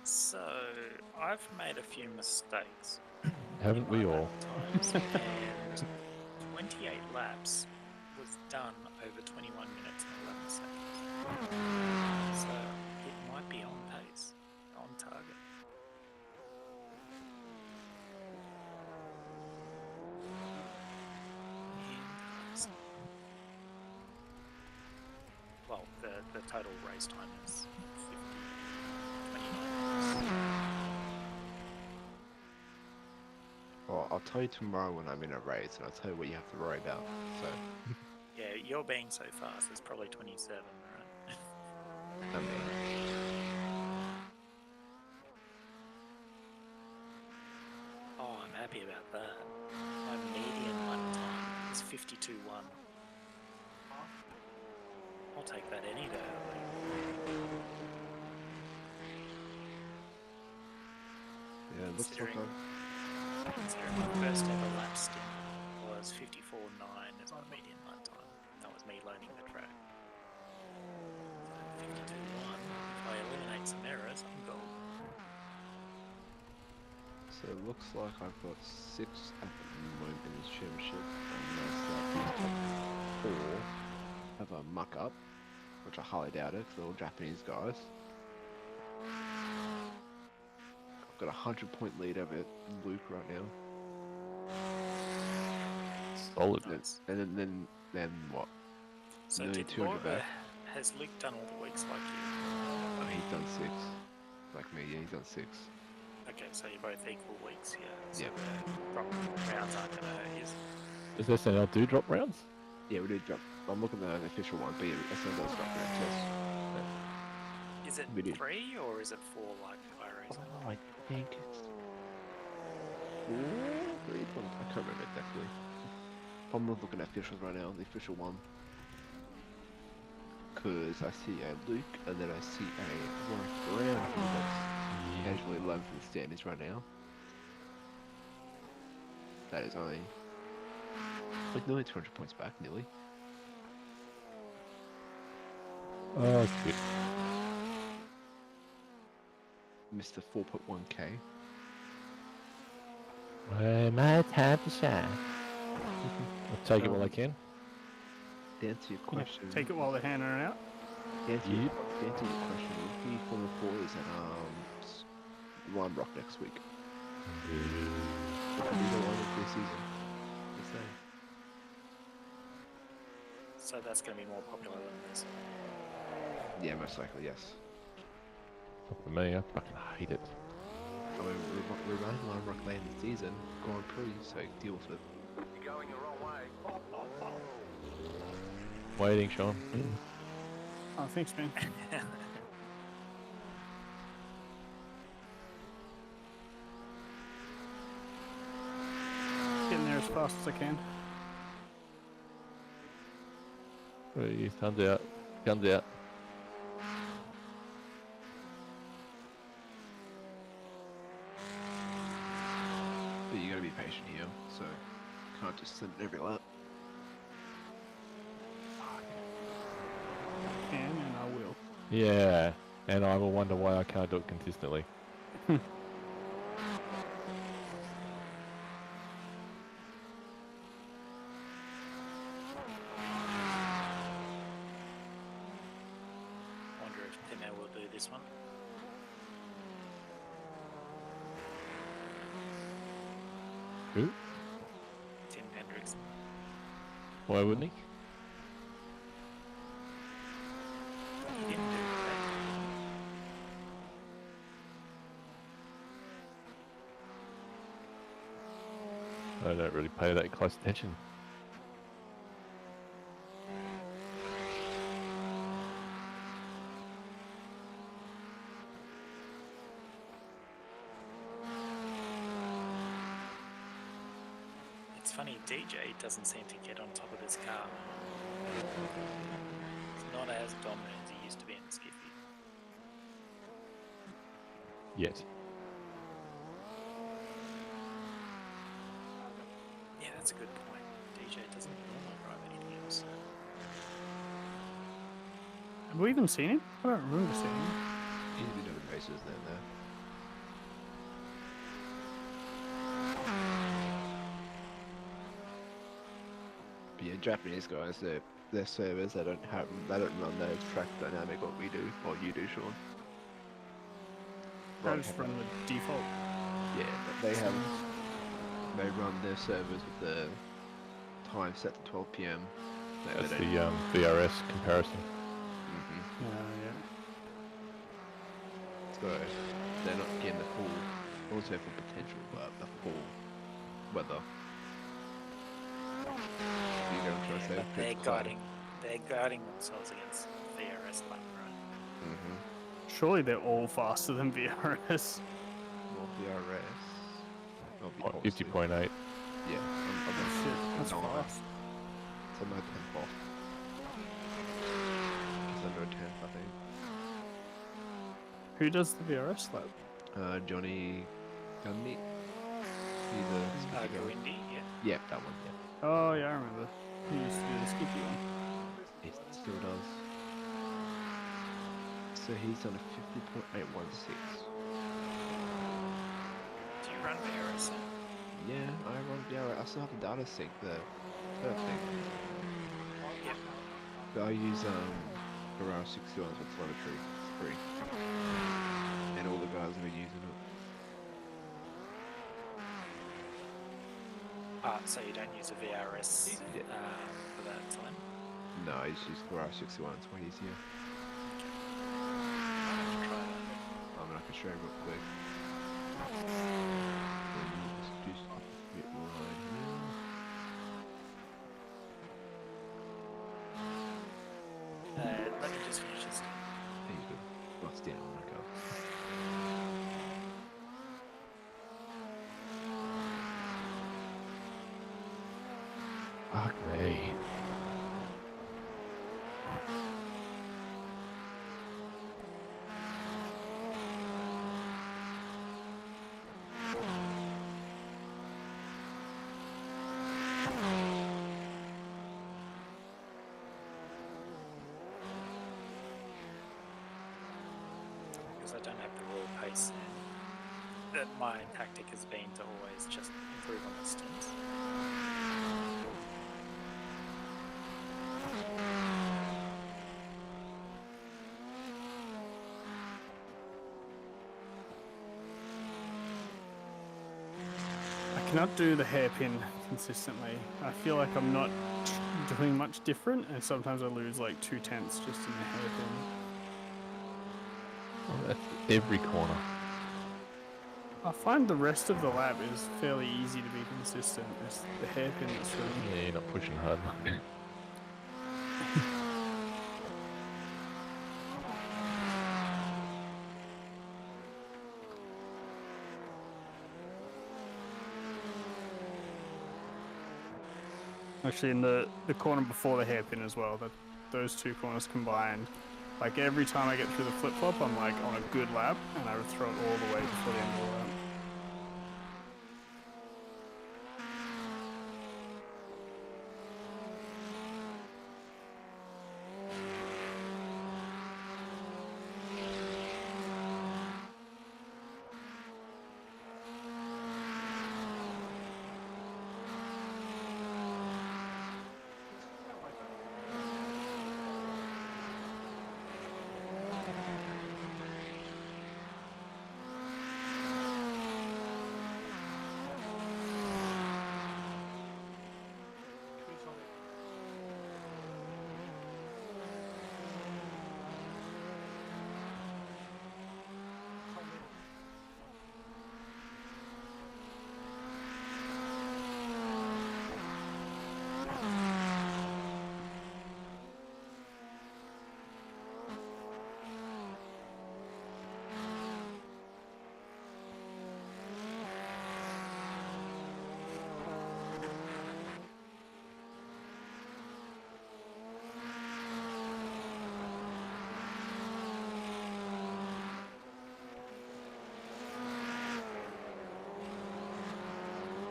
So, I've made a few mistakes Haven't in my we lap all? times, and 28 laps was done over 21 minutes and 11 seconds. So, it might be on pace, on target. Interesting. Well, the total race time is 29 minutes. Well, I'll tell you tomorrow when I'm in a race, and I'll tell you what you have to worry about. So, Yeah, you're being so fast, it's probably 27, right? I mean, Oh, I'm happy about that. My median lap time is 52.1. I'll take that any day of the week. yeah, it looks like Considering my first ever lap stint was 54.9 as my median lap time. That was me learning the track. So 52.1, if I eliminate some errors, I'm golden. So it looks like I've got 6 at the moment in this championship, and myself in top 4 have a muck up, which I highly doubt it because they're all Japanese guys. I've got a 100-point lead over Luke right now. Solid. Nice. And then what? So Nearly did 200 Laura, back. has Luke done all the weeks like you? Oh, he's done 6. Like me, yeah, he's done 6. Okay, so you're both equal weeks, yeah. So Yeah. the drop rounds aren't going to hurt you. Does SNL do drop rounds? Yeah, we did drop. I'm looking at the official one, but yeah, SN does drop rounds, yes. Is it We did. 3 or is it 4 like iRacing? Oh, I think it's 4, 3, I can't remember exactly. I'm not looking at officials right now, the official one. Because I see a Luke, and then I see a Warwick Brown who that's casually 11th in the standings right now. That is only like nearly 200 points back, nearly. Oh, cute. Mr. 4.1k. Well, my time to shine. I'll take it while I can. To answer your question, Take it while they're handing it out. to answer your question, rookie Formula 4 is at Lime Rock next week. It could be the Lime Rock this season. Just saying. So that's going to be more popular than this. Yeah, most likely, yes. Not for me, I fucking hate it. I mean, we're running Lime Rock Lane this season, Grand Prix, so deal with it. You're going the wrong way. Waiting, Sean. Oh, thanks, man. Getting there as fast as I can. Please, guns out. Guns out. But you gotta be patient here, so can't just send it every lap. I can and I will. Yeah, and I will wonder why I can't do it consistently. Wonder if Tim will do this one. Who? Tim Hendrickson. Why wouldn't he? He didn't do it that time, did he? I don't really pay that close attention. It's funny, DJ doesn't seem to get on top of this car. He's not as dominant as he used to be in the Skiffy. Yet. Yeah, that's a good point. DJ doesn't normally drive anything else. Have we even seen him? I don't remember seeing him. He's been doing races then, though. Japanese guys, their servers, they don't run the track dynamic what we do, or you do, Sean. I Like, just run the default. yeah, they run their servers with the time set to 12 p.m. That's the VRS comparison. Yeah. So they're not getting the full, also full potential, but the full weather. You know what I'm trying to say? But they're It's cloudy. guarding themselves against VRS lap, right? Surely they're all faster than VRS. Well, VRS. I'll be What, honest, 50.8. yeah, I'm Shit, that's nine. fast. So I'm at 10th off. Just under a 10th, I think. Who does the VRS lap? Johnny Gundy. He's a skippy guy. Goindi, yeah. Yeah, that one, yeah. Oh yeah, I remember. He used to do the skippy one. He still does. So he's done a 50.816. Do you run VRS then? Yeah, I run VRS. I still have the data sync, the third thing. Yep. But I use around 61 for telemetry. It's free. And all the guys have been using it. So you don't use a VRS Yeah. for that time? No, I just use Around 61, it's way easier. I'll have to try that. I mean, I can show you real quick. Let's just get right here. Let me just finish this. There you go. Well, it's down when I go. Fuck me. Because I don't have the raw pace, and that my tactic has been to always just improve on the stints. I cannot do the hairpin consistently. I feel like I'm not doing much different, and sometimes I lose like 2/10 just in the hairpin. Well, that's every corner. I find the rest of the lap is fairly easy to be consistent. It's the hairpin that's really. Yeah, you're not pushing hard enough. Actually, in the corner before the hairpin as well, those two corners combined, like every time I get through the flip flop, I'm like on a good lap, and I would throw it all the way before the end of the lap.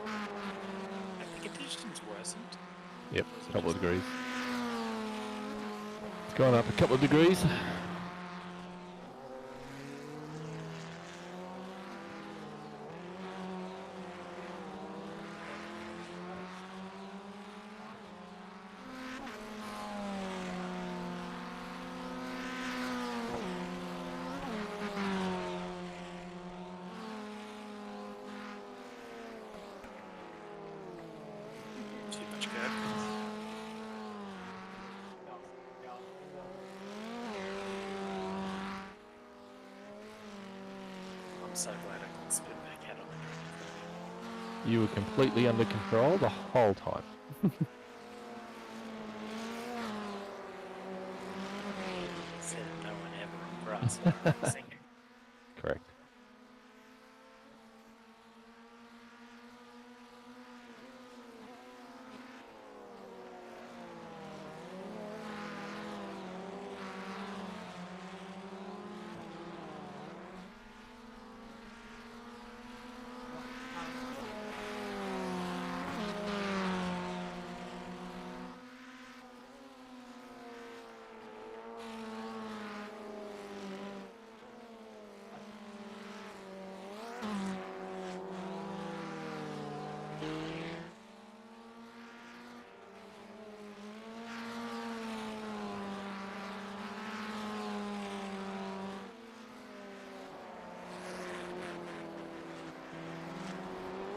Have the conditions worsened? Yep, Or is a it couple of just- degrees. It's gone up a couple of degrees. You were completely under control the whole time. Said no one ever on grass bike racing. Correct.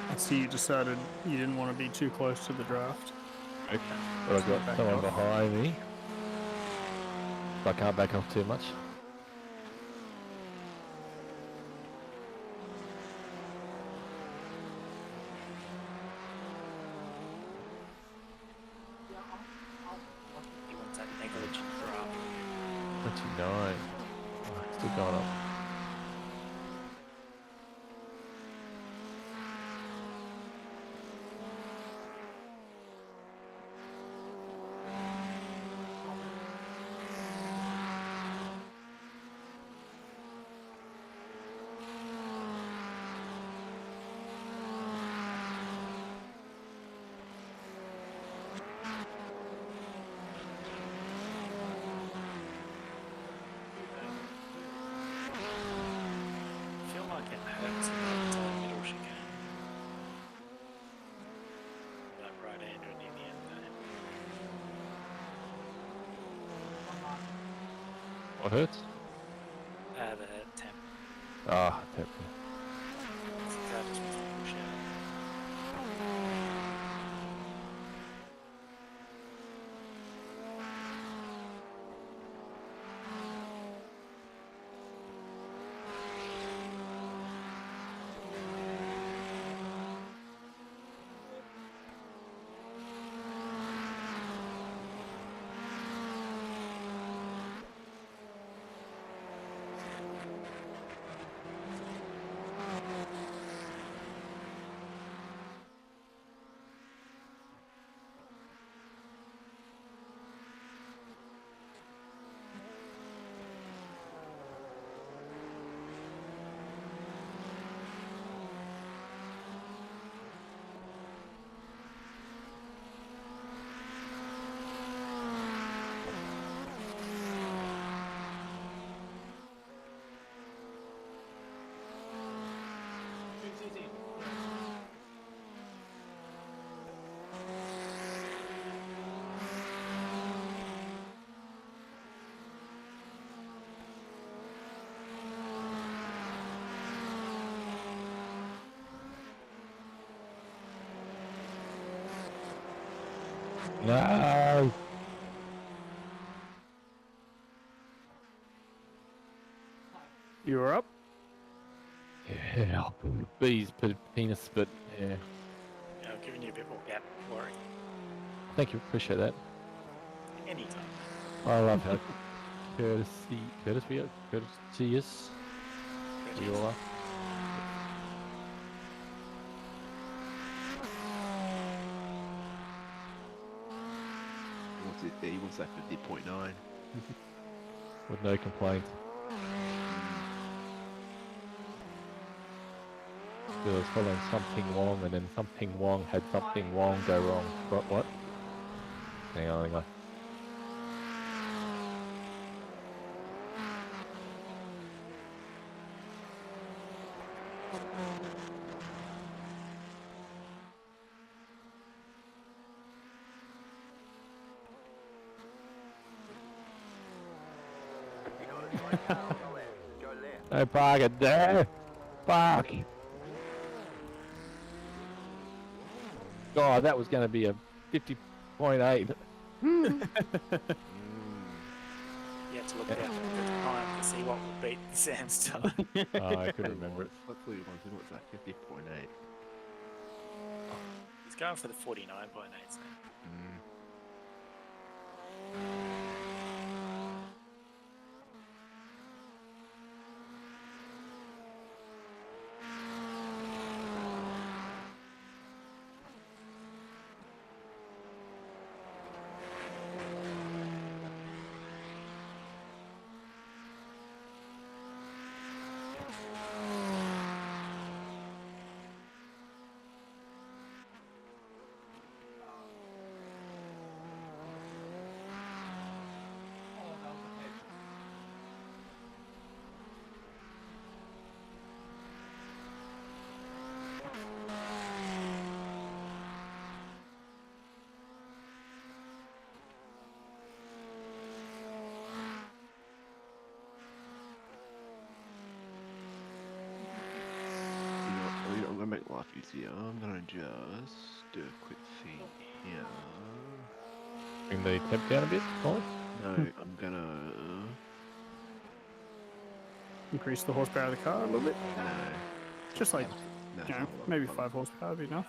I see you decided you didn't want to be too close to the draft. But I've got Back someone off. behind me. So I can't back off too much. He wants that negligent draft. 29. Oh, still going up. I feel like it hurts that middle chicane. That right-hander near the end there. What hurts? The temp. Ah, tap. That just wants to push out. No! You were up? Yeah, bees, penis, but yeah. Yeah, I've given you a bit more gap. Worry. Thank you, appreciate that. Anytime. I love how courteous you all are. What's it? He wants that 50.9. With no complaints. It was following something wrong, and then something wrong had something wrong go wrong. What? Hang on. You got a straight car on the left. Go left. No park it there! Fuck! God, that was going to be a 50.8. You had to look at the time to see what would beat Sam's time. Oh, I couldn't remember it. Let's leave one. What's that? 50.8. He's going for the 49.8 now. Mm. I'm gonna make life easier. I'm gonna just do a quick thing here. Bring the temp down a bit, Molly. No, I'm gonna Increase the horsepower of the car a little bit. no. Just like, No, you know, maybe 5 horsepower would be enough.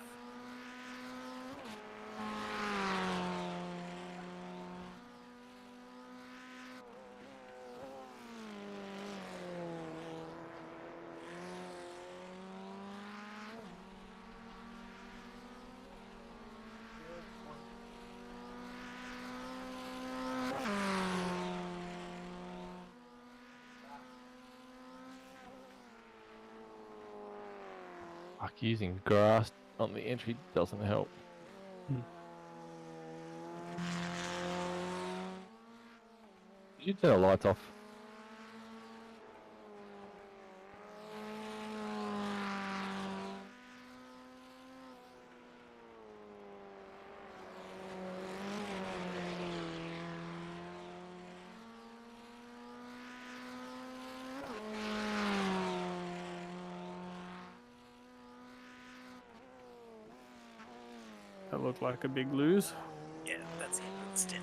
Fuck, using grass on the entry doesn't help. You should turn the lights off. That looked like a big lose. Yeah, that's the end of the stint.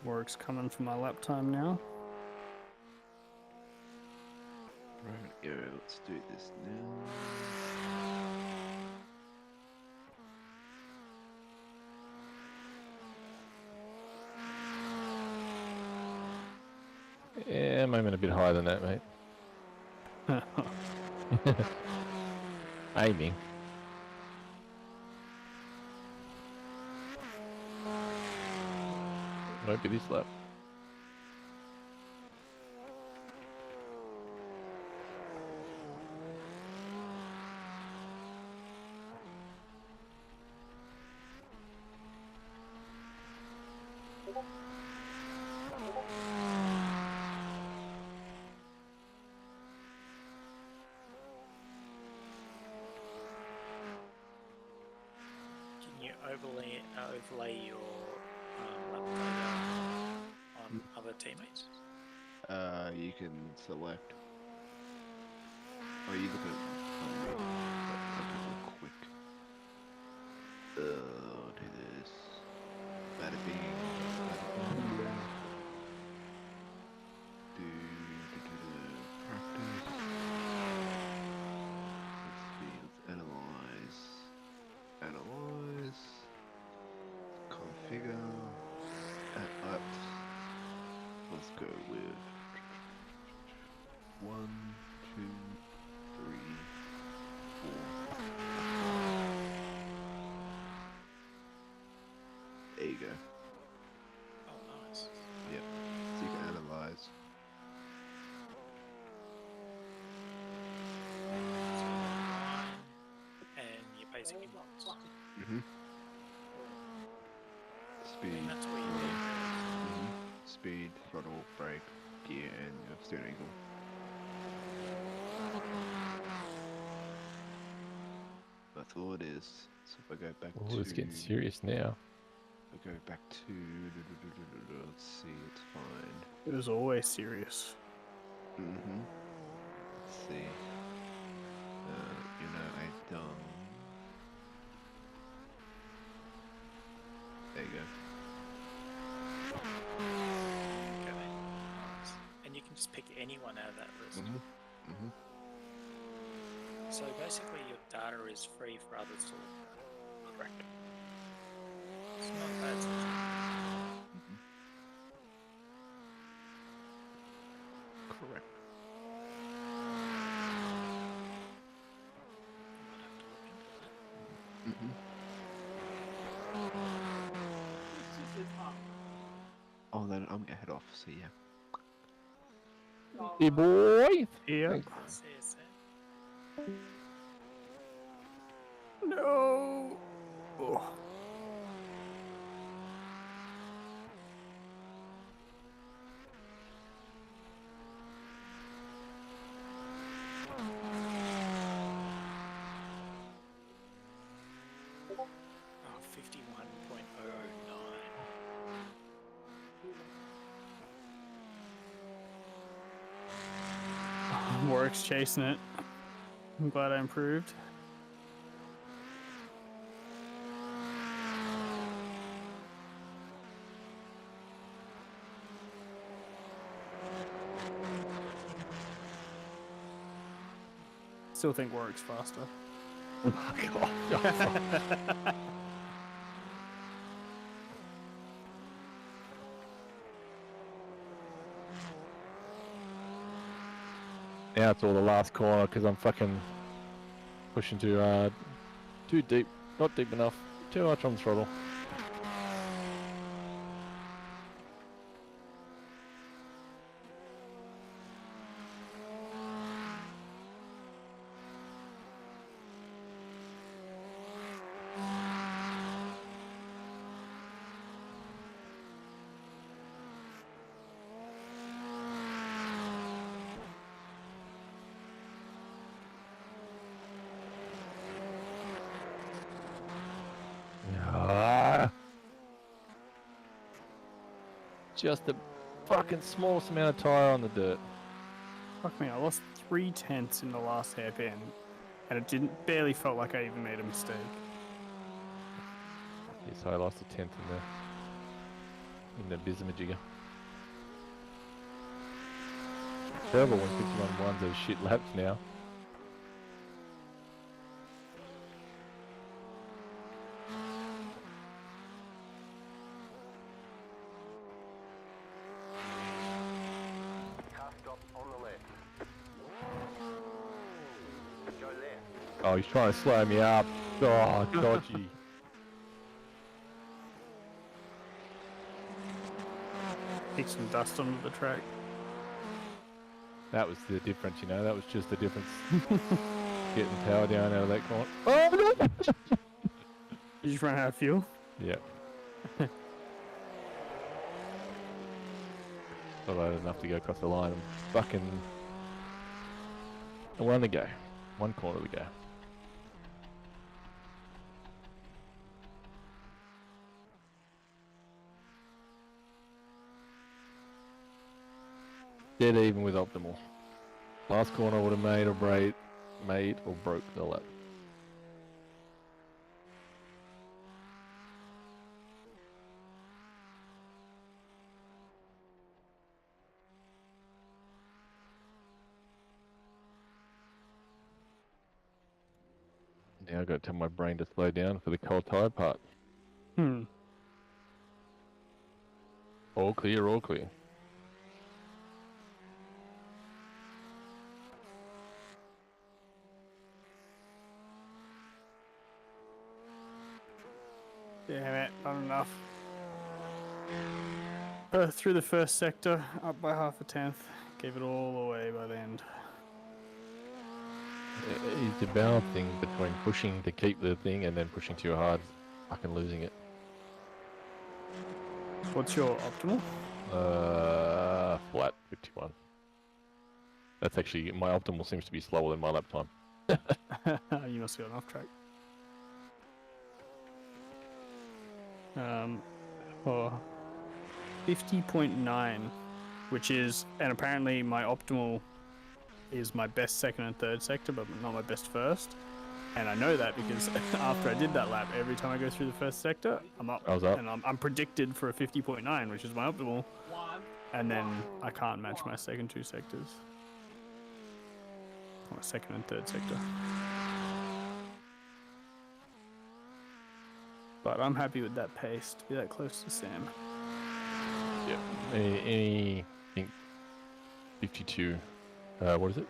Work's coming for my lap time now. Right, yeah, let's do this now. Yeah, I'm aiming a bit higher than that, mate. Aiming. Won't be this lap. Can you overlay your lap data on other teammates? You can select. Oh, you look at real quick. I'll do this. Bada bing. Bada boom. Practice. Let's see. Let's analyze. Analyze. Configure. Add laps. Let's go with 1, 2, 3, 4. There you go. Oh, nice. Yep. So you can analyze. So line and your basic inputs. Mm-hmm. Speed. And that's where you need Mhm. Speed, throttle, brake, gear, and your steering wheel. That's all it is. So if I go back Oh, to... it's getting serious now. If I go back to... Let's see, it's fine. It was always serious. Mm-hmm. Let's see. I've done... you go. Okay, nice. And you can just pick anyone out of that list. Mm-hmm. So basically, your data is free for others to look at. I reckon. It's not a bad system. Correct. Might have to look into that. Mm-hmm. Oh, then I'm gonna head off. See ya. Hey boy! Yeah. Thanks. See you soon. No. Oh. Oh, 51.009. Warwick's chasing it. I'm glad I improved. Still think Warwick's faster. Now it's all the last corner because I'm fucking pushing too hard. Too deep. Not deep enough. Too much on the throttle. Ah. Just the fucking smallest amount of tyre on the dirt. Fuck me, I lost 3/10 in the last hairpin, and it barely felt like I even made a mistake. Yes, I lost a tenth in the Bismajigger. Terrible when 51-1s are shit laps now. Car stop on the left. Go left. Oh, he's trying to slow me up. Oh, dodgy. Kick some dust onto the track. That was the difference, you know. That was just the difference. Getting power down out of that corner. Oh, no! You just ran out of fuel? Yeah. Thought I had enough to go across the line. And fucking... one to go. One corner to go. Dead even with optimal. Last corner would have made or broke the lap. Now I've got to tell my brain to slow down for the cold tire part. Hmm. All clear, all clear. Damn it, not enough. Through the first sector, up by 0.5. Gave it all away by the end. It's a balancing between pushing to keep the thing and then pushing too hard, fucking losing it. What's your optimal? Flat 51. That's actually, my optimal seems to be slower than my lap time. You must have got off track. For 50.9, which is, and apparently my optimal is my best second and third sector, but not my best first. And I know that because after I did that lap, every time I go through the first sector, I'm up. I was up. And I'm predicted for a 50.9, which is my optimal. And then I can't match my second two sectors. Or second and third sector. But I'm happy with that pace to be that close to Sam. Yeah. Any I think 52. What is it?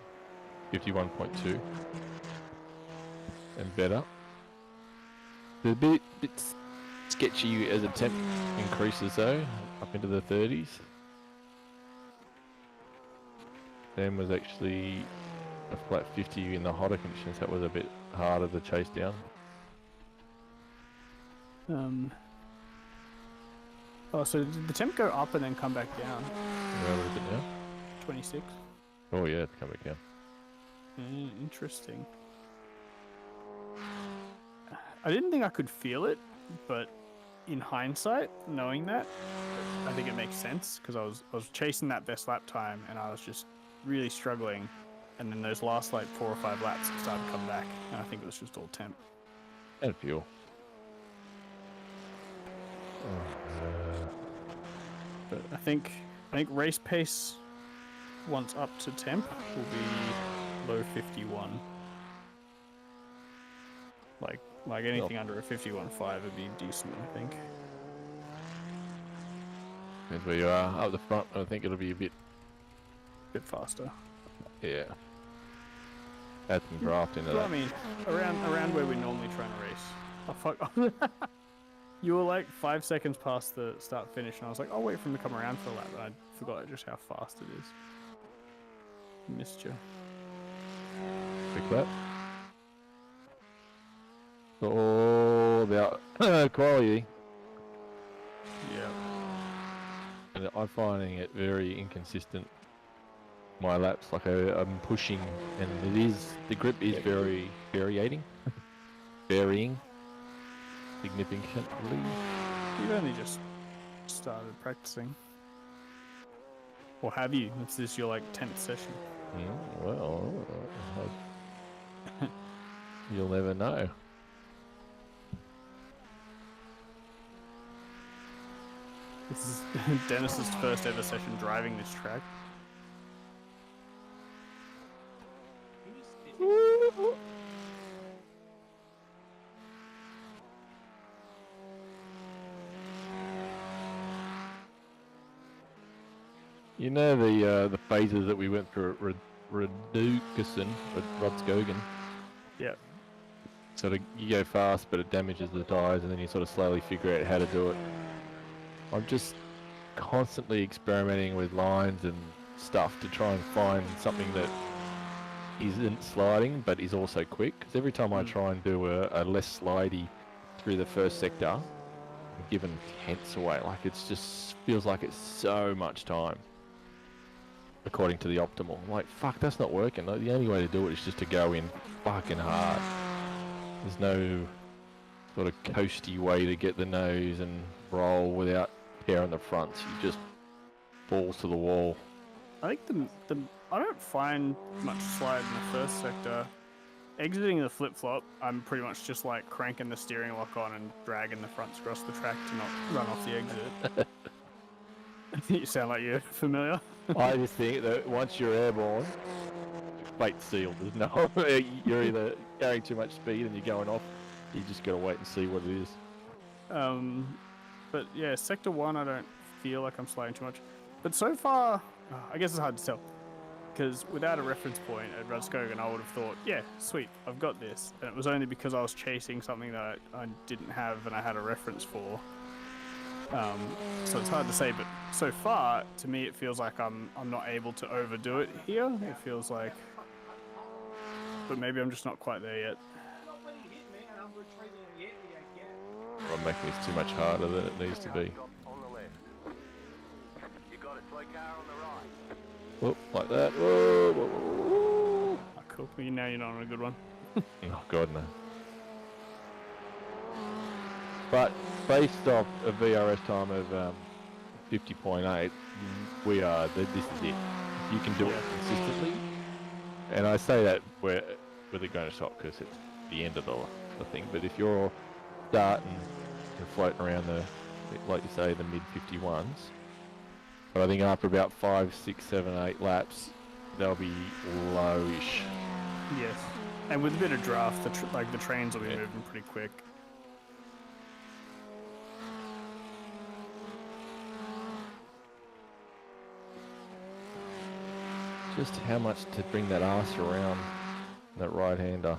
51.2 and better. The bit sketchy as a temp increases though, up into the 30s. Sam was actually a flat 50 in the hotter conditions. That was a bit harder to chase down. Oh, so did the temp go up and then come back down? Where is it now? 26. Oh yeah, it's coming down. Interesting. I didn't think I could feel it, but in hindsight, knowing that, I think it makes sense because I was chasing that best lap time and I was just really struggling, and then those last like 4 or 5 laps it started to come back, and I think it was just all temp. And fuel. But I think race pace once up to temp will be low 51. Like anything under a 51.5 would be decent, I think. Depends where you are. Up the front, I think it'll be a bit Faster. Yeah. Add some draft into Well, that. I mean, around where we normally try and race. Oh fuck! You were like 5 seconds past the start finish, and I was like, I'll wait for him to come around for a lap, and I forgot just how fast it is. Missed you. Quick lap. All about quality. Yeah. And I'm finding it very inconsistent. My laps, like I'm pushing, and the grip is very varying significantly. You've only just started practicing. Or have you? Is this your like 10th session? Well, you'll never know. This is Dennis's first ever session driving this track. You know the phases that we went through at Reducison with Rodskogan. Yeah. Sort of you go fast, but it damages the tyres, and then you sort of slowly figure out how to do it. I'm just constantly experimenting with lines and stuff to try and find something that isn't sliding, but is also quick. Because every time I try and do a less slidey through the first sector, I'm giving tenths away. Like it's just feels like it's so much time. According to the optimal. Like, fuck, that's not working. Like, the only way to do it is just to go in fucking hard. There's no sort of coasty way to get the nose and roll without tearing the fronts. You just balls to the wall. I think I don't find much slide in the first sector. Exiting the flip-flop, I'm pretty much just like cranking the steering lock on and dragging the fronts across the track to not run off the exit. You sound like you're familiar. I just think that once you're airborne, fate's sealed. There's no, you're either carrying too much speed and you're going off. You just gotta wait and see what it is. But yeah, sector 1, I don't feel like I'm sliding too much. But so far, I guess it's hard to tell. Because without a reference point at Rodskogan, I would have thought, yeah, sweet, I've got this. And it was only because I was chasing something that I didn't have and I had a reference for. So it's hard to say, but so far, to me, it feels like I'm not able to overdo it here. It feels like, but maybe I'm just not quite there yet. I'm making this too much harder than it needs to be. On the left. You got a toy car on the right. Whoop, like that. Whoa, whoa, whoa, whoa. Oh, cool. Now you're not on a good one. Oh god, no. But based off a VRS time of 50.8, we are. This is it. If you can do it consistently, and I say that with a grain of salt because the end of the thing. But if you're starting and floating around the, like you say, the mid 51s, but I think after about 5, 6, 7, 8 laps, they'll be lowish. Yes. And with a bit of draft, the trains will be moving pretty quick. Just how much to bring that arse around that right-hander.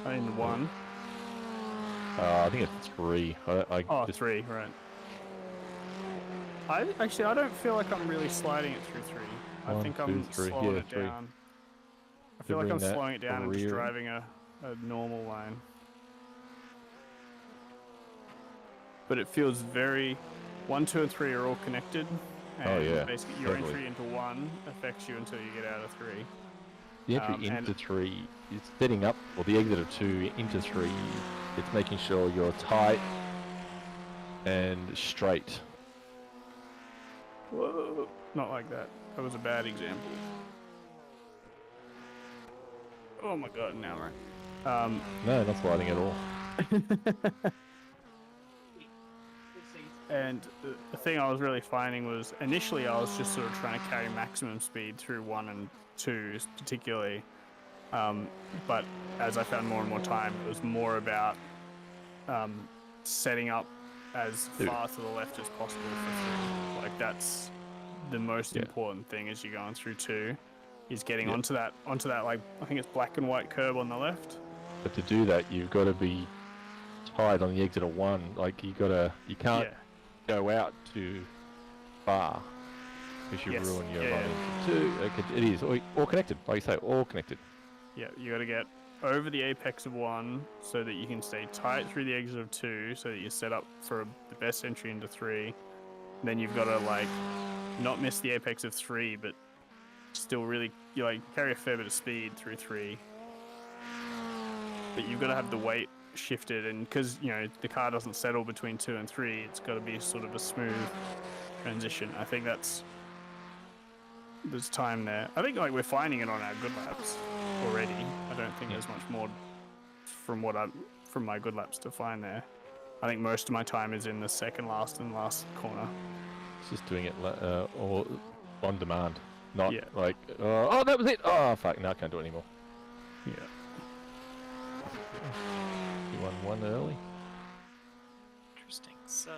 I mean, 1. I think it's 3. Oh, 3, right. I don't feel like I'm really sliding it through 3. I 1, think 2, I'm 3. slowing Yeah, it 3. down. I feel like bring I'm that slowing it down and just rear- driving a normal line. But it feels very... 1, 2, and 3 are all connected. And Oh, yeah, basically your totally. entry into 1 affects you until you get out of 3. The entry and- into 3 is setting up, or the exit of 2 into 3, it's making sure you're tight and straight. Whoa. Not like that. That was a bad example. Oh my god, now right. No, not sliding at all. And the thing I was really finding was initially I was just sort of trying to carry maximum speed through 1 and 2 particularly. But as I found more and more time, it was more about setting up as far to the left as possible for 3. Like that's the most important thing as you're going through 2, is getting onto that like I think it's black and white curb on the left. But to do that, you've got to be tight on the exit of 1. Like you can't go out too far because you ruin your run into 2. Like it is all connected, like you say, all connected. Yeah, you got to get over the apex of 1 so that you can stay tight through the exit of 2 so that you're set up for the best entry into 3. And then you've got to like not miss the apex of 3, but still really carry a fair bit of speed through 3. But you've got to have the weight shifted, and because the car doesn't settle between 2 and 3, it's got to be sort of a smooth transition. I think there's time there. I think we're finding it on our good laps already. I don't think there's much more from my good laps to find there. I think most of my time is in the second last and last corner. It's just doing it all on demand, not Yeah. like oh that was it. Oh fuck, now I can't do it anymore. Yeah. You won 1 early. Interesting. So,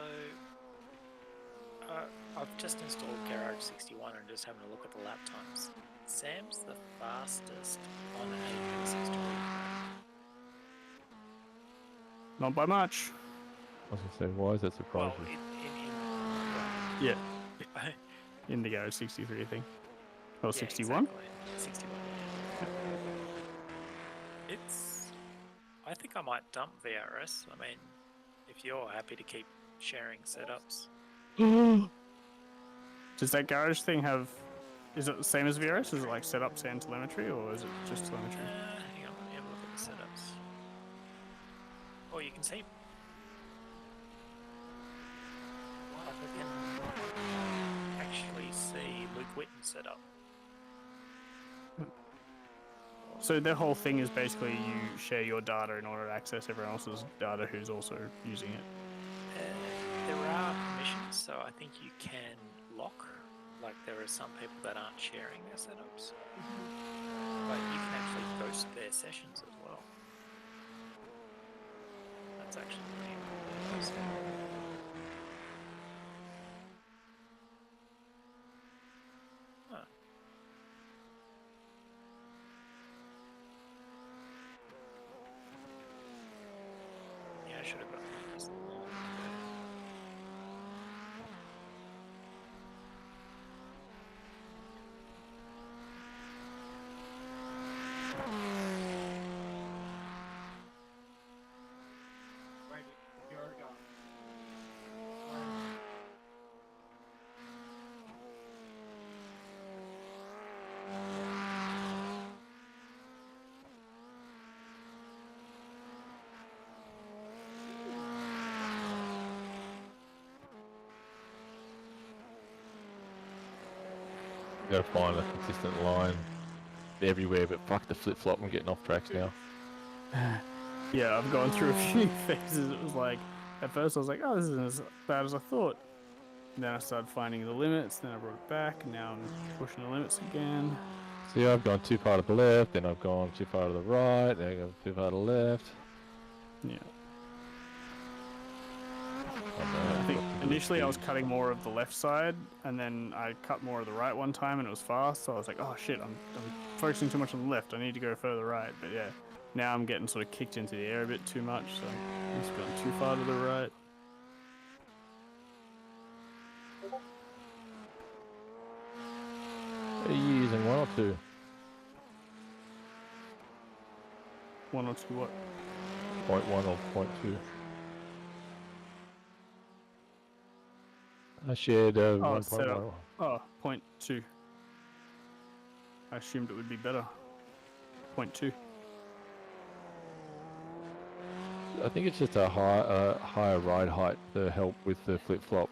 I've just installed Garage 61 and just having a look at the lap times. Sam's the fastest on a 63. Not by much. I was gonna say, why is that surprising? Well, Yeah. In the Garage 63 thing. Or 61? Exactly. 61. I think I might dump VRS. I mean, if you're happy to keep sharing setups. Does that garage thing have... Is it the same as VRS? Is it like setups and telemetry, or is it just telemetry? Hang on, let me have a look at the setups. Oh, you can see... I can actually see Luke Whitten's setup. So the whole thing is basically you share your data in order to access everyone else's data who's also using it. There are permissions, so I think you can lock. Like there are some people that aren't sharing their setups, but you can actually ghost their sessions as well. That's actually pretty interesting. Huh. Yeah, I should have got this long ago. You gotta find a consistent line everywhere, but fuck the flip flop. I'm getting off tracks now. Yeah, I've gone through a few phases. It was like, at first I was like, oh, this isn't as bad as I thought. And then I started finding the limits, then I brought it back, and now I'm pushing the limits again. See, I've gone too far to the left, then I've gone too far to the right, then I've gone too far to the left. Yeah. Oh, I think initially I was cutting more of the left side, and then I cut more of the right one time, and it was fast. So I was like, oh shit, I'm focusing too much on the left. I need to go further right. But yeah, now I'm getting sort of kicked into the air a bit too much, so I'm just going too far to the right. Are you using 1 or 2? 1 or 2 what? 0.1 or 0.2? I shared 1.1. Oh, 0.2. I assumed it would be better. 0.2. I think it's just a higher ride height to help with the flip flop.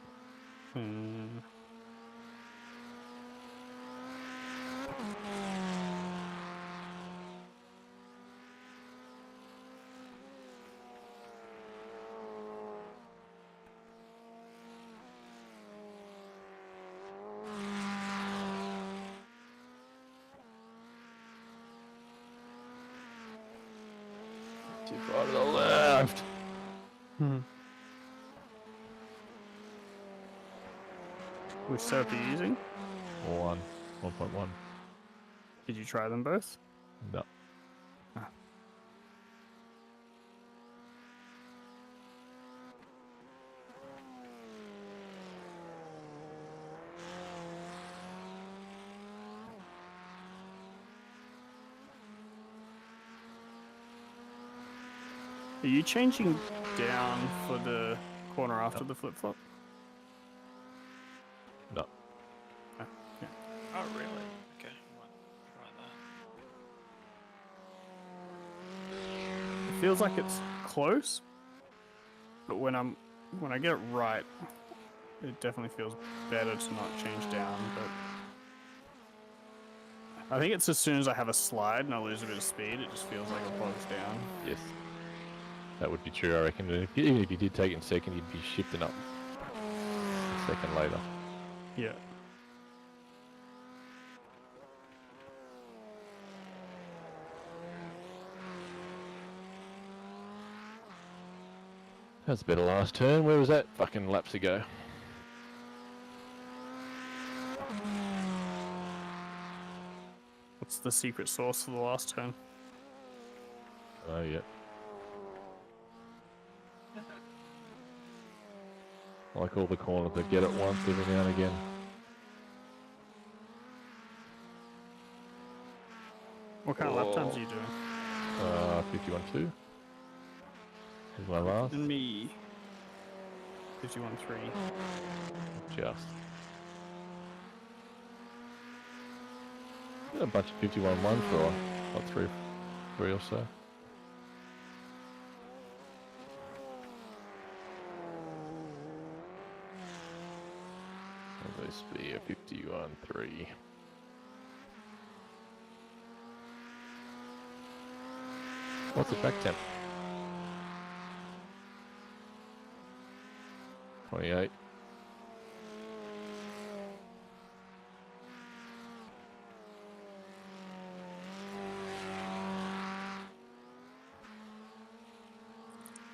Too far to the left. Which syrup are you using? 1.1. Did you try them both? No. Ah. Are you changing down for the corner after the flip flop? No. Ah, yeah. Oh, really? Okay, I might try that. It feels like it's close, but when I get it right, it definitely feels better to not change down. But I think it's as soon as I have a slide and I lose a bit of speed, it just feels like it bogs down. Yes. That would be true, I reckon. And even if you did take it in second, you'd be shifting up a second later. Yeah. That's a better last turn. Where was that fucking laps ago? What's the secret sauce for the last turn? Oh, yeah. I like all the corners that get it once every now and again. What kind of lap times are you doing? 51.2 is my last. And me. 51.3. Just. Got a bunch of 51.1 for like three or so. Will this be a 51.3? What's the track temp? 28.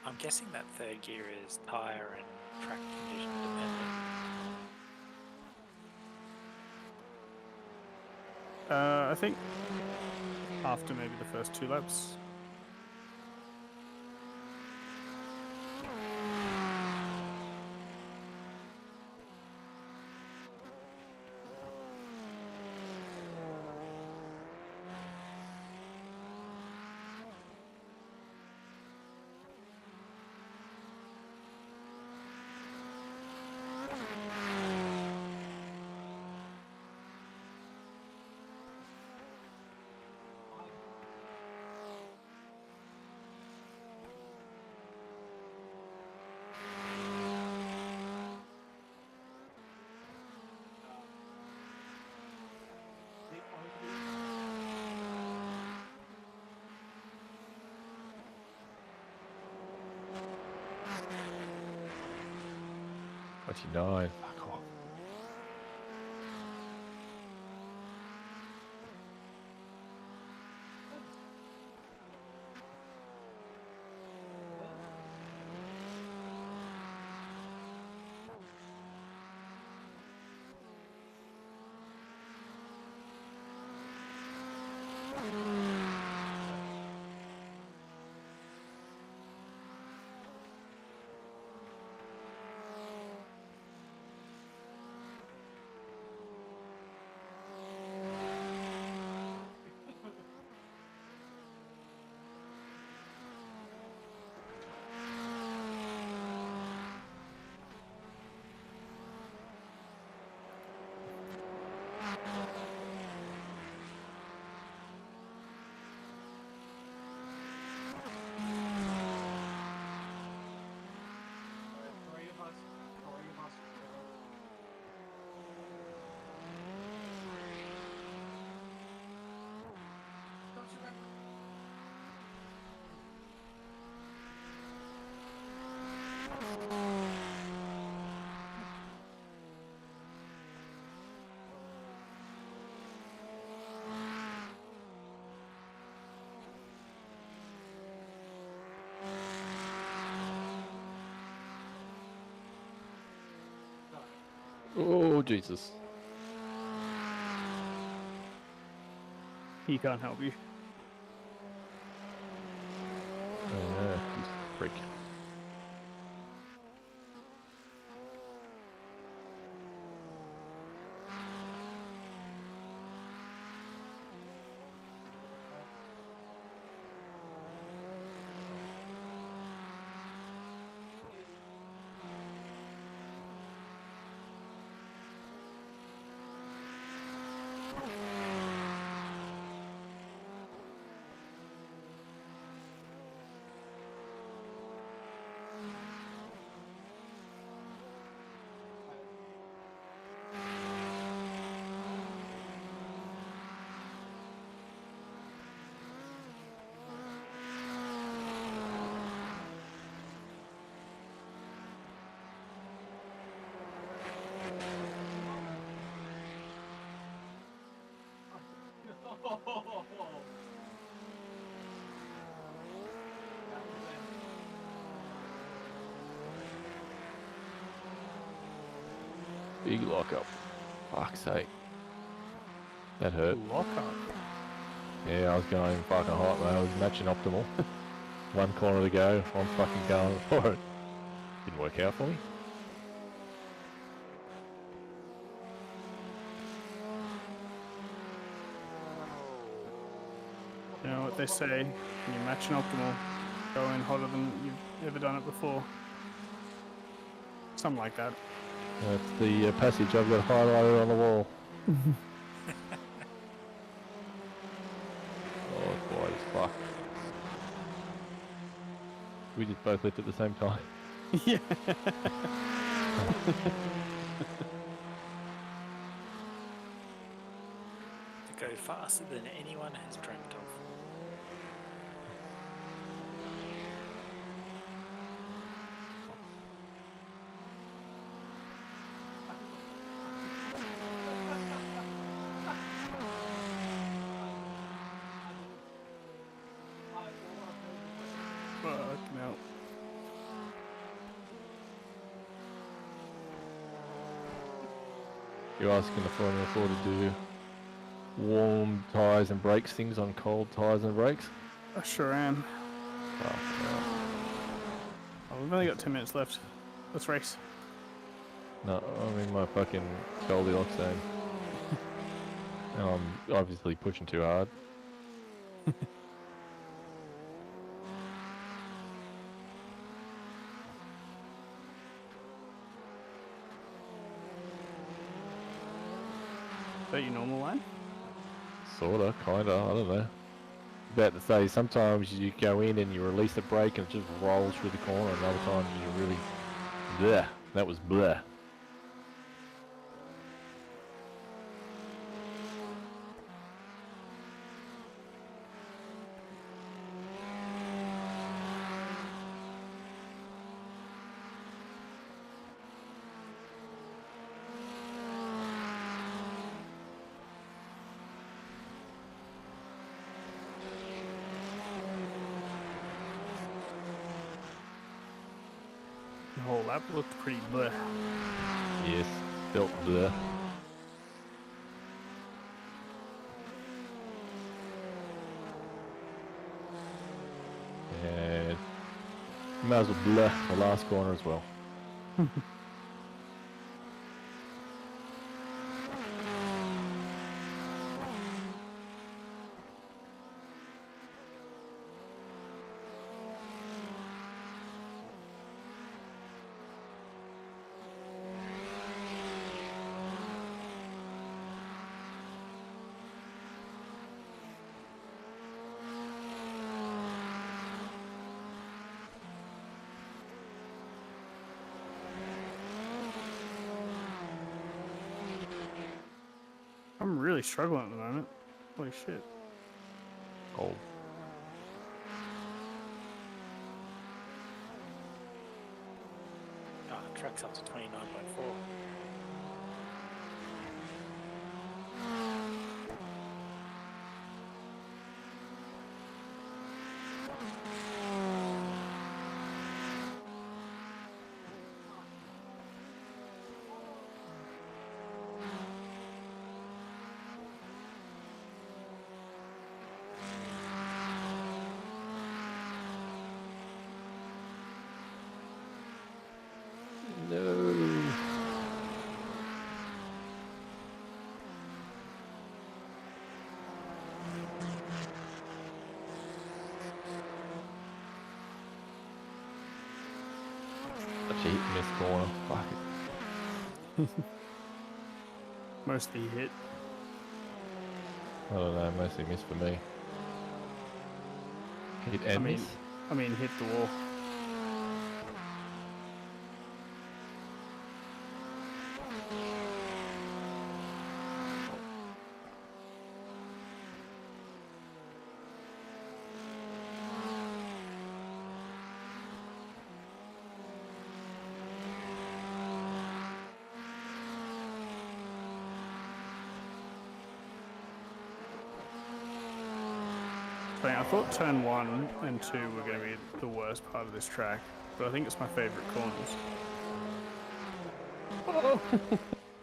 I'm guessing that third gear is tyre and track condition dependent. I think after maybe the first 2 laps. 29. Fuck off. Oh, Jesus. He can't help you. Oh, yeah, you freak. Big lockup. Fuck's sake. That hurt. Lock up. Yeah, I was going fucking hot, man. I was matching optimal. One corner to go. I'm fucking going for it. Didn't work out for me. You know what they say, when you match an optimal, go in hotter than you've ever done it before. Something like that. That's the passage I've got highlighted on the wall. Oh, it's wide as fuck. We just both left at the same time. Yeah. To go faster than anyone has dreamt of. Fucking hell. You're asking the Formula 4 to do warm tyres and brakes things on cold tyres and brakes? I sure am. Oh, Oh, we've only got 10 minutes left. Let's race. no, I'm in my fucking Goldilocks zone. And I'm obviously pushing too hard. Is that your normal line? Sorta, kinda, I don't know. About to say, sometimes you go in and you release the brake and it just rolls through the corner, and other times you really... Bleh, that was bleh. The whole lap looked pretty bleh. Yes, felt the. And might as well blur the last corner as well. I'm really struggling at the moment. Holy shit. Cold. Oh, the track's up to 29.4. No. Such a hit and miss corner. Fuck it. Mostly hit. I don't know, mostly miss for me. Hit and miss. I mean, hit the wall. I thought turn 1 and 2 were going to be the worst part of this track, but I think it's my favourite corners. Oh!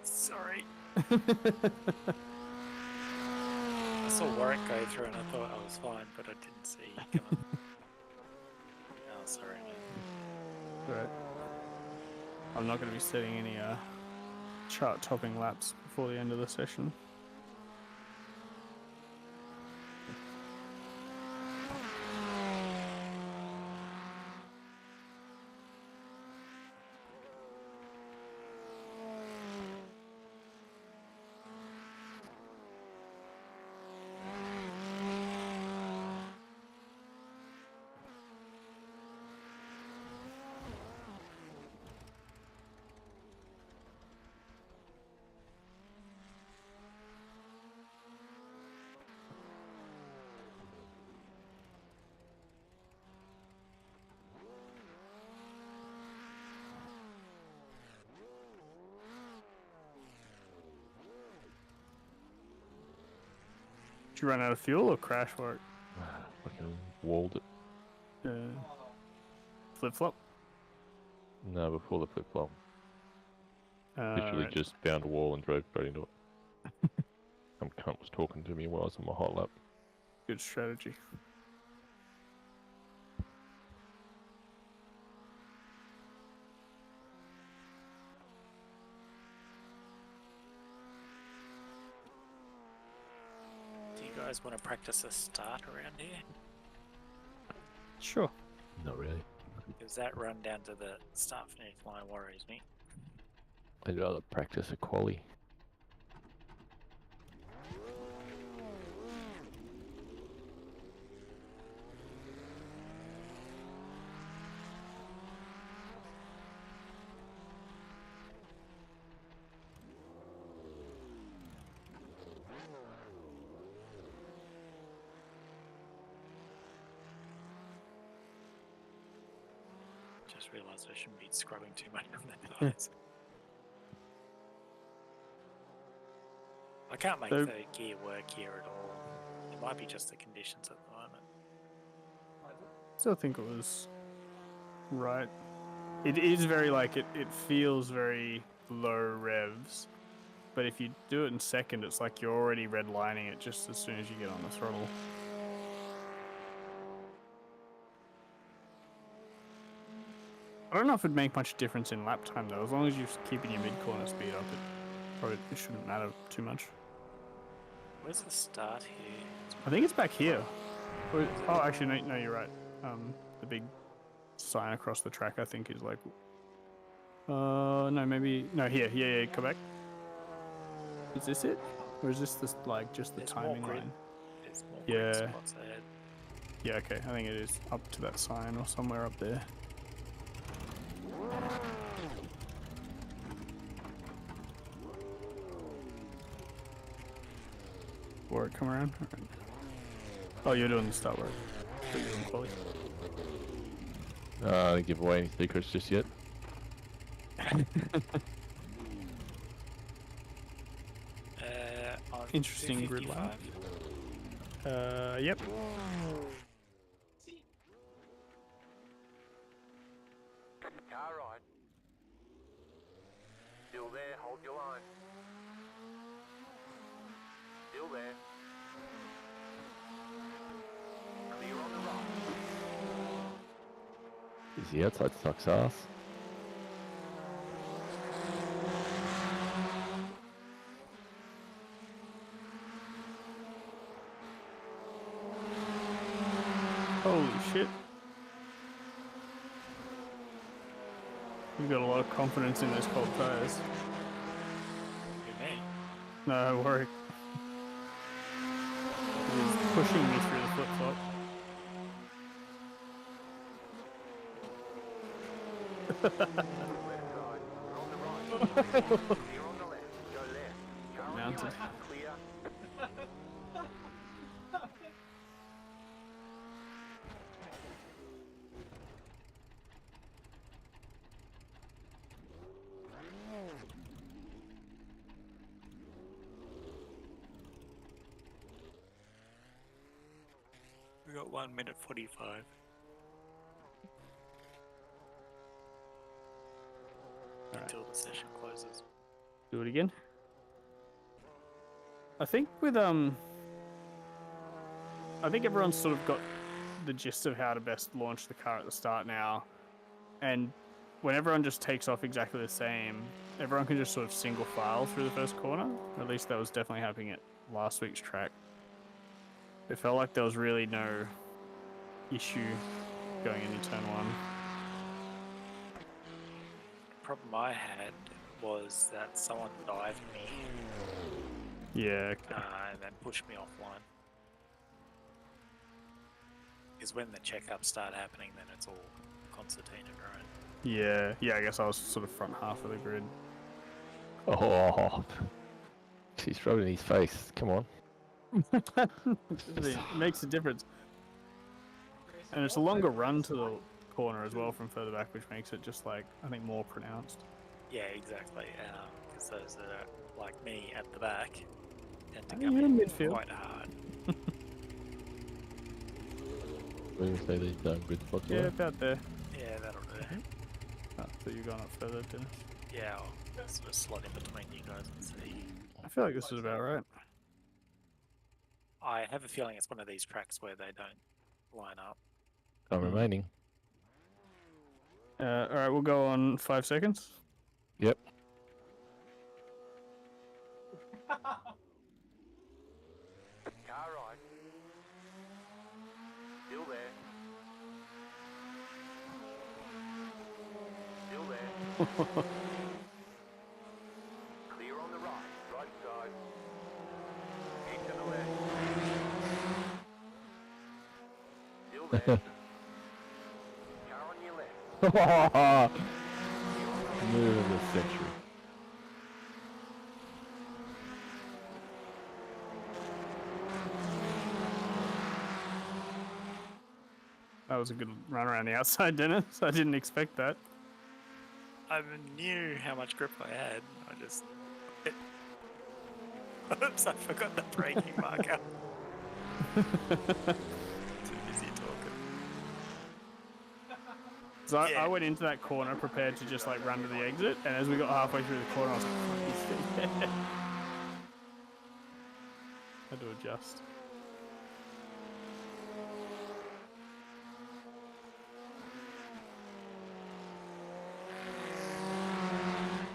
Sorry. I saw Warwick go through and I thought I was fine, but I didn't see you coming. Oh, sorry, man. Right. I'm not going to be setting any chart-topping laps before the end of the session. Did you run out of fuel or crash work? Fucking walled it. Flip-flop? No, before the flip flop. Literally Right. just found a wall and drove straight into it. Some cunt was talking to me while I was on my hot lap. Good strategy. Do you guys want to practice a start around here? Sure. Not really. Because that run down to the start finish line worries me. I'd rather practice a quali. Just realised I shouldn't be scrubbing too much on the tires. I can't make So- the gear work here at all. It might be just the conditions at the moment. Still think it was right. It is very like it feels very low revs, but if you do it in second, it's like you're already redlining it just as soon as you get on the throttle. I don't know if it'd make much difference in lap time though. As long as you're keeping your mid-corner speed up, it shouldn't matter too much. Where's the start here? I think it's back here. Oh, actually, no, you're right. The big sign across the track, I think, is like... no, maybe... No, here, yeah, come back. Is this it? Or is this like, just the There's timing more grid. line? There's more Yeah. grid spots ahead. Yeah, okay, I think it is up to that sign or somewhere up there. Or come around? Alright. Oh, you're doing the start work. But you're doing quality. I didn't give away any secrets just yet. On Interesting grid line. 255. Yep. Car right. Still there, hold your line. Still there. Clear on the right. Is the outside sucks ass? Holy shit. You've got a lot of confidence in those cold tires. Who, me? No, worry. He's pushing me through the flip-flop. Left side. We're on the right. Clear on the left. Go left. Car on your Mounted. left. Clear. We got 1 minute 45. Until the session closes. Do it again. I think with I think everyone's sort of got the gist of how to best launch the car at the start now, and when everyone just takes off exactly the same, everyone can just sort of single file through the first corner. Or at least that was definitely happening at last week's track. It felt like there was really no issue going into turn one. The problem I had was that someone dived me Yeah. Okay. and then pushed me offline. Because when the checkups start happening, then it's all concertinaed, right? Yeah. I guess I was sort of front half of the grid. Oh, she's rubbing in his face. Come on. It makes a difference. And it's a longer run to the corner as well from further back, which makes it just like, I think, more pronounced. Yeah, exactly. Because those that are like me at the back tend to Oh, come you're in in midfield. quite hard. We're going to say these good spots Yeah, away. about there. Yeah, that'll do. Oh, so you've gone up further, Dennis. Yeah, I'll sort of slot in between you guys and see. I feel like this is about right. I have a feeling it's one of these tracks where they don't line up. Time remaining. Alright, we'll go on 5 seconds. Yep. Car right. Still there. Still there. Clear on the right. Right side. Keep to the left. Still there. Car on your left. Move of the century. That was a good run around the outside, Dennis. I didn't expect that. I knew how much grip I had. I just. Oops, I forgot the braking marker. Too busy talking. So I Yeah. went into that corner prepared to just like run to the exit, and as we got halfway through the corner, I was like, "Fuck, he's still there." Had to adjust.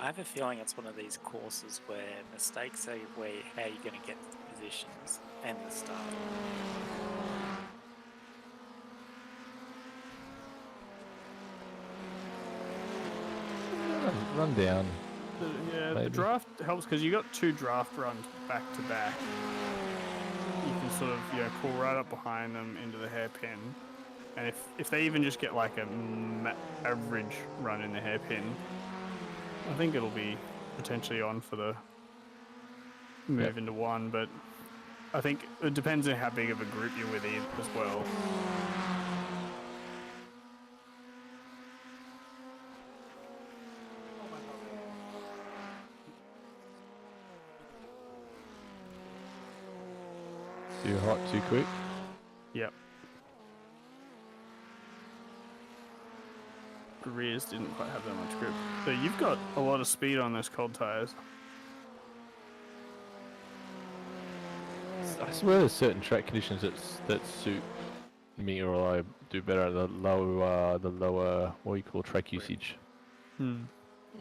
I have a feeling it's one of these courses where mistakes are where how you're going to get the positions and the start. Run down. Yeah, the Maybe. draft helps because you got 2 draft runs back to back. You can sort of pull right up behind them into the hairpin, and if they even just get like a average run in the hairpin, I think it'll be potentially on for the move into 1. But I think it depends on how big of a group you're with as well. Too hot, too quick. Yep. The rears didn't quite have that much grip. So you've got a lot of speed on those cold tires. I swear there's certain track conditions that suit me, or I do better at the lower what you call track usage. Hmm.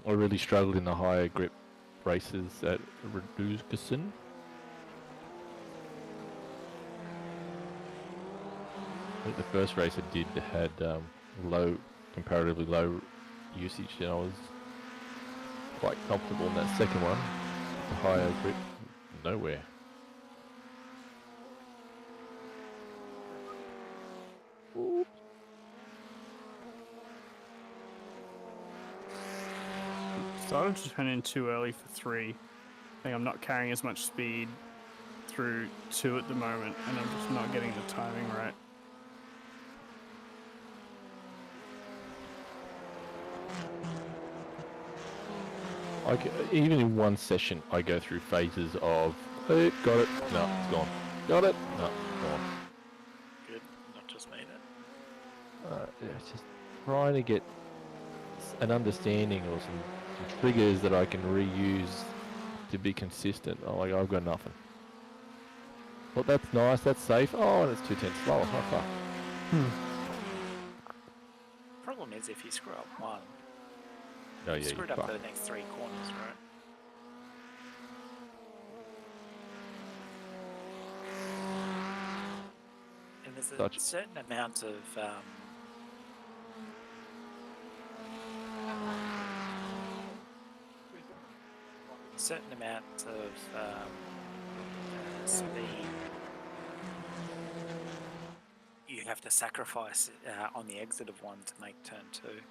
I really struggled in the higher grip races at Reduzgerson. I think the first race I did had comparatively low usage, and I was quite comfortable in that second one. The higher grip, nowhere. Started to turn in too early for 3. I think I'm not carrying as much speed through 2 at the moment, and I'm just not getting the timing right. Even in one session, I go through phases of, hey, got it, no, it's gone. Got it, no, gone. Good, not just me then. Yeah, it's just trying to get an understanding or some triggers that I can reuse to be consistent. Oh, like, I've got nothing. Well, that's nice, that's safe. Oh, and it's 2/10 slower. Oh, fuck. Problem is if you screw up one, Oh, you yeah, screwed you up fuck. the next 3 corners, right? And there's a Gotcha. certain amount of speed you have to sacrifice on the exit of 1 to make turn 2.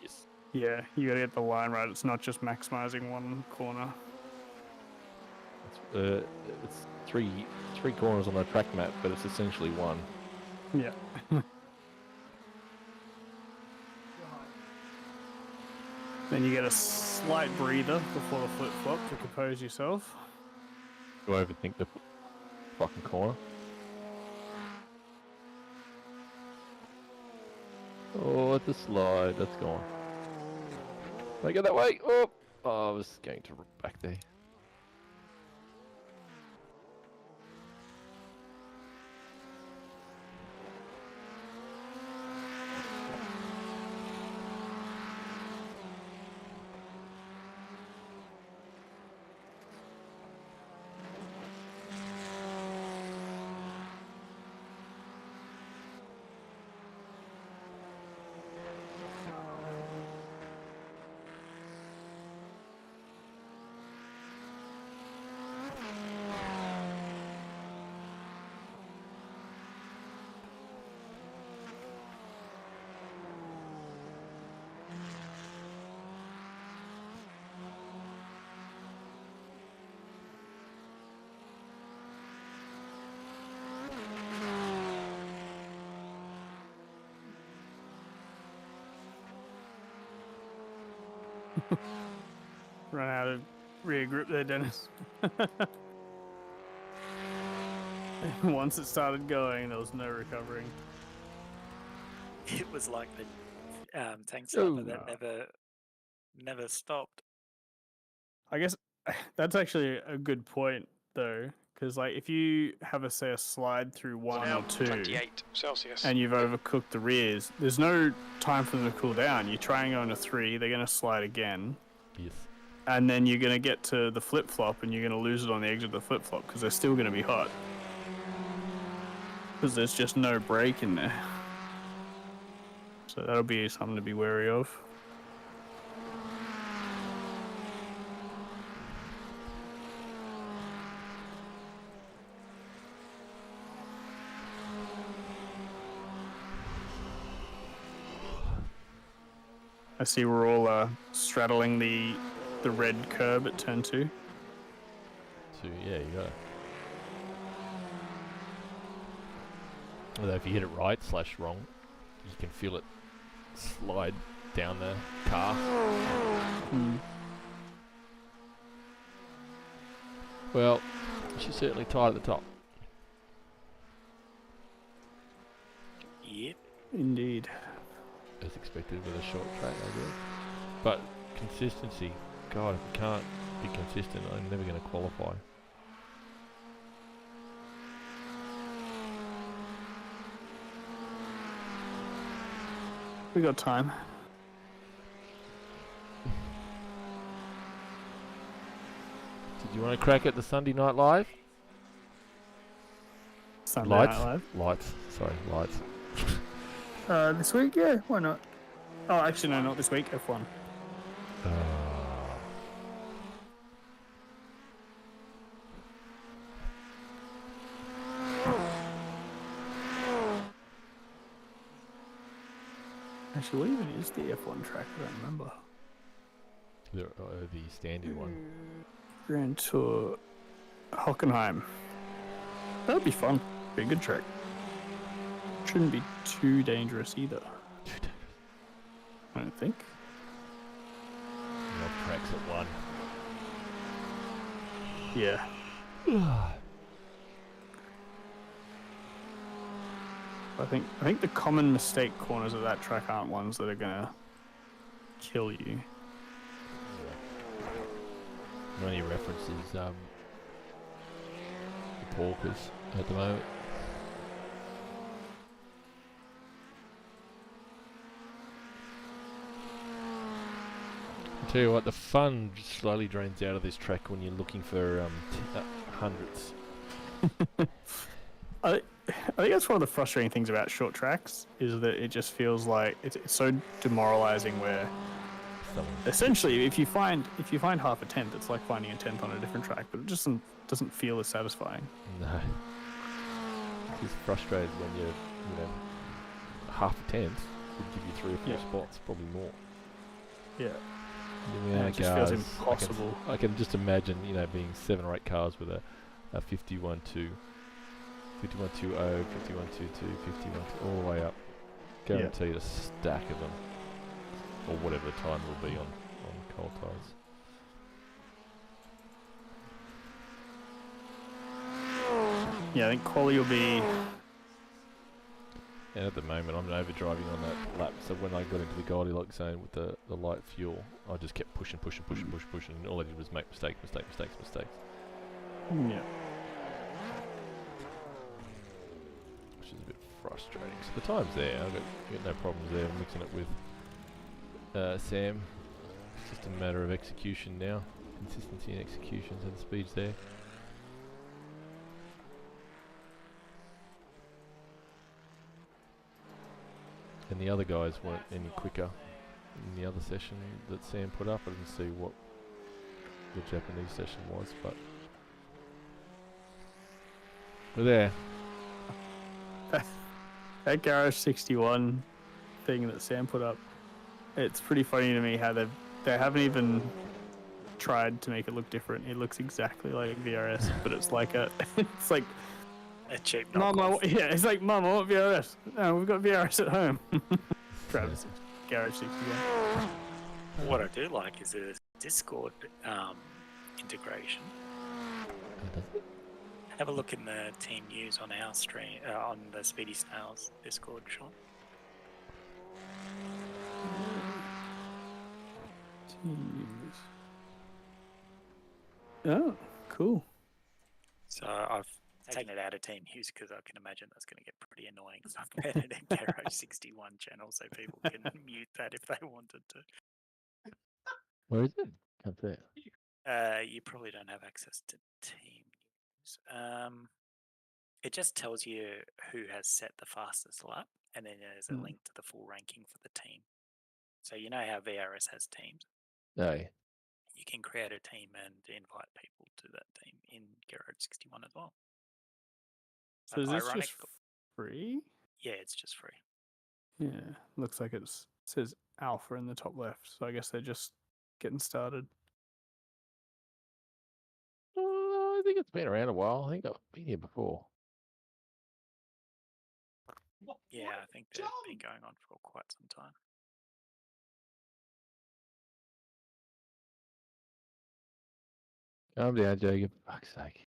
Yes. Yeah, you gotta get the line right. It's not just maximizing one corner. It's three corners on the track map, but it's essentially one. Yeah. Then you get a slight breather before the flip-flop to compose yourself. You overthink the fucking corner. Oh, it's a slide. That's gone. Can I go that way? Oh, I was going to back there. Run out of rear grip there, Dennis. Once it started going, there was no recovering. It was like tank sniper Oh. that never stopped. I guess that's actually a good point though, because like if you have say a slide through one Now or two, 28 Celsius. and you've overcooked the rears, there's no time for them to cool down. You try and go into 3, they're gonna slide again, Yes. and then you're gonna get to the flip flop, and you're gonna lose it on the edge of the flip flop because they're still gonna be hot. Because there's just no break in there. So that'll be something to be wary of. I see we're all straddling the red curb at turn 2. So yeah, you got it. Although if you hit it right / wrong, you can feel it slide down the car. Well, she's certainly tight at the top. Yep. Indeed. As expected with a short track, I guess. But consistency, God, if you can't be consistent, I'm never going to qualify. We got time. Did you want to crack at the Sunday Night Live? Sunday Lights? Night Live. Lights. Sorry, lights. This week, yeah, why not? Oh, actually, no, not this week. F1. Actually, what even is the F1 track? I don't remember. The standard one. Grand Tour Hockenheim. That'd be fun. Be a good track. Shouldn't be too dangerous either. I don't think. More tracks at one. Yeah. I think the common mistake corners of that track aren't ones that are gonna kill you. One of your references, the Porkers at the moment. I tell you what, the fun slowly drains out of this track when you're looking for hundreds. I think that's one of the frustrating things about short tracks is that it just feels like it's so demoralizing. Where essentially, if you find half a tenth, it's like finding a tenth on a different track, but it just doesn't feel as satisfying. No, it's frustrated when you're, half a tenth would give you 3 or 4 spots, probably more. Yeah. Yeah, it just feels impossible. I can just imagine, being 7 or 8 cars with a 51.2, 51.20, 51.22, 51, all the way up. Guaranteed a stack of them, or whatever the time will be on cold tyres. Yeah, I think quali will be. And at the moment, I'm overdriving on that lap, so when I got into the Goldilocks zone with the light fuel, I just kept pushing, and all I did was make mistakes. Yeah. Which is a bit frustrating. So the time's there, I've got no problems there. I'm mixing it with Sam. It's just a matter of execution now. Consistency and executions, and the speed's there. And the other guys weren't any quicker in the other session that Sam put up. I didn't see what the Japanese session was, but we're there. That Garage 61 thing that Sam put up, it's pretty funny to me how they haven't even tried to make it look different. It looks exactly like VRS, but it's like a cheap Mum, knockoff. it's like, Mum, I want VRS. No, we've got VRS at home. Travis, Garage 61. What I do like is the Discord integration. Have a look in the team news on our stream, on the Speedy Snails Discord, Sean. Teams. Oh, cool. So I've taken it out of team use because I can imagine that's going to get pretty annoying. So I've made it a Garage 61 channel so people can mute that if they wanted to. Where is it? Can't see it. You probably don't have access to team news. It just tells you who has set the fastest lap, and then there's a Hmm. link to the full ranking for the team. So you know how VRS has teams. No. Yeah. You can create a team and invite people to that team in Garage 61 as well. So is this just free? Yeah, it's just free. Yeah, looks like it says alpha in the top left. So I guess they're just getting started. I think it's been around a while. I think I've been here before. Yeah, I think they've been going on for quite some time. Calm down, Jacob. For fuck's sake.